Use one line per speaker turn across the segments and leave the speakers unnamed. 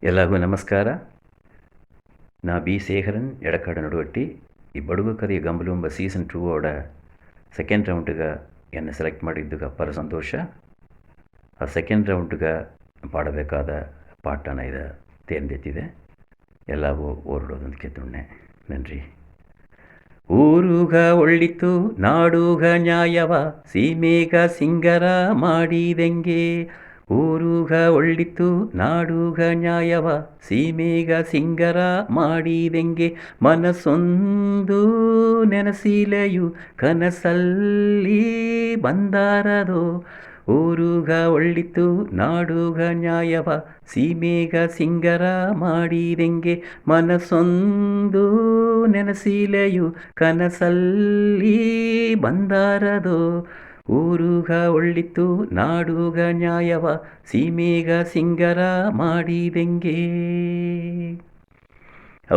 ಎಲ್ಲರಿಗೂ ನಮಸ್ಕಾರ. ನಾ ಬಿ சேகரன் எடக்காடு நடுவட்டி. ಈ ಬಡಗು ಕಥೆಯ ಗಂಬಲು ಎಂಬ ಸೀಸನ್ 2 ಓಡ ಸೆಕೆಂಡ್ ರೌಂಡ್ಗೆ ಎನ್ನ ಸೆಲೆಕ್ಟ್ ಮಾಡಿದ್ದಕ್ಕೆ ಅಪ್ಪರ ಸಂತೋಷ. ಆ ಸೆಕೆಂಡ್ ರೌಂಡ್ಗೆ ಪಾಡಬೇಕಾದ ಪಾಠನ ಇದು ತೇರ್ದೆತ್ತಿದೆ. ಎಲ್ಲವೂ ಓರ್ಡೋದಂತ ಕೆತ್ತುಣ್ಣೆ. ನನ್ರಿ. ಊರುಗ ಒಳ್ಳಿತು ನಾಡುಗ ನ್ಯಾಯವ ಸೀಮೆಗ ಸಿಂಗರ ಮಾಡಿದೆಂಗೆ. ಊರುಗ ಒಳ್ಳಿತು ನಾಡುಗ ನ್ಯಾಯವ ಸೀಮೆಗ ಸಿಂಗರ ಮಾಡಿದೆಂಗೆ. ಮನಸ್ಸೊಂದು ನೆನಸಿಲೆಯು ಕನಸಲ್ಲಿ ಬಂದಾರದೋ. ಊರುಗ ಒಳ್ಳಿತು ನಾಡುಗ ನ್ಯಾಯವ ಸೀಮೆಗ ಸಿಂಗರ ಮಾಡಿದೆಂಗೆ. ಮನಸ್ಸೊಂದು ನೆನಸಿಲೆಯು ಕನಸಲ್ಲಿ ಬಂದಾರದೋ. ಊರುಗ ಒಳ್ಳಿತು ನಾಡುಗ ನ್ಯಾಯವ ಸೀಮೆಗ ಸಿಂಗರ ಮಾಡಿದೆಂಗೆ.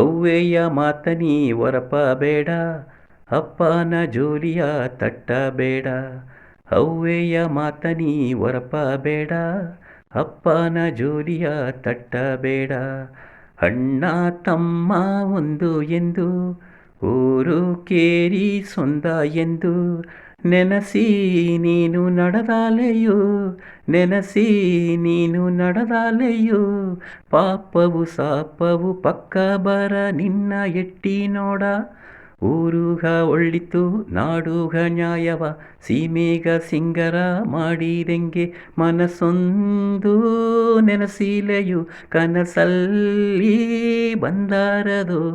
ಅವ್ವೆಯ ಮಾತನಿ ಒರಪ ಬೇಡ, ಅಪ್ಪನ ಜೋಲಿಯ ತಟ್ಟಬೇಡ. ಅವ್ವೆಯ ಮಾತನಿ ಒರಪ ಬೇಡ, ಅಪ್ಪನ ಜೋಲಿಯ ತಟ್ಟಬೇಡ. ಅಣ್ಣ ತಮ್ಮ ಒಂದು ಎಂದು ಊರು ಕೇರಿ ಸೊಂದ ಎಂದು ನೆನಸಿ ನೀನು ನಡೆದಾಲೆಯೋ. ನೆನಸಿ ನೀನು ನಡೆದಾಲೆಯೋ. ಪಾಪವು ಸಾಪವು ಪಕ್ಕ ಬರ ನಿನ್ನ ಎಟ್ಟಿ ನೋಡ. ಊರುಗ ಒಳ್ಳಿತು ನಾಡುಗ ನ್ಯಾಯವ ಸೀಮೆಗ ಸಿಂಗರ ಮಾಡಿದೆಂಗೆ. ಮನಸ್ಸೊಂದು ನೆನಸಿಲೆಯು ಕನಸಲ್ಲಿ ಬಂದಾರದೋ.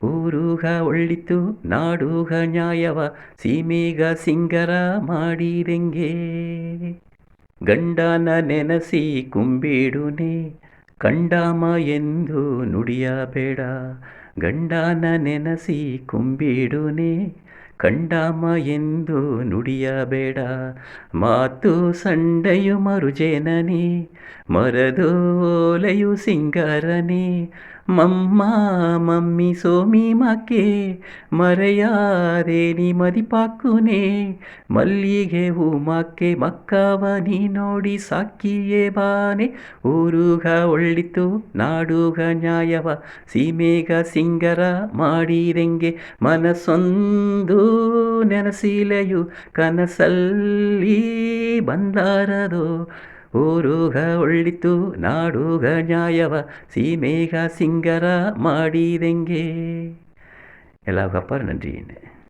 ಊರುಗ ಒಳ್ಳಿತು ನಾಡುಗ ನ್ಯಾಯವ ಸೀಮೆಗ ಸಿಂಗರ ಮಾಡಿದೆಂಗೆ. ಗಂಡನ ನೆನಸಿ ಕುಂಬಿಡುನೆ ಕಂಡಾಮ ಎಂದು ನುಡಿಯಬೇಡ. ಗಂಡನ ನೆನಸಿ ಕುಂಬಿಡುನೆ ಕಂಡಾಮ ಎಂದು ನುಡಿಯಬೇಡ. ಮಾತು ಸಂಡೆಯು ಮರುಜೇನನೆ ಮರದೋಲೆಯು ಸಿಂಗರನೆ. ಮಮ್ಮ ಮಮ್ಮಿ ಸೋಮಿ ಮಾಕೆ ಮರೆಯಾದೆ ನೀ ಮದಿಪಾಕುನೆ. ಮಲ್ಲಿಗೆ ಹೂ ಮಾಕೆ ಮಕ್ಕವ ನೀ ನೋಡಿ ಸಾಕಿಯೇ ಬಾನೆ. ಊರುಗ ಒಳ್ಳಿತು ನಾಡುಗ ನ್ಯಾಯವ ಸೀಮೆಗ ಸಿಂಗರ ಮಾಡಿದೆಂಗೆ. ಮನಸ್ಸೊಂದು ನೆನಸಿಲೆಯು ಕನಸಲ್ಲಿ ಬಂದಾರದೋ. ಊರುಗ ಒಳ್ಳಿತು ನಾಡುಗ ನ್ಯಾಯವ ಸೀಮೆಗ ಸಿಂಗರ ಮಾಡಿದೆಂಗೆ. ಎಲ್ಲವೂ ಅಪ್ಪರ ನನ್ರಿ.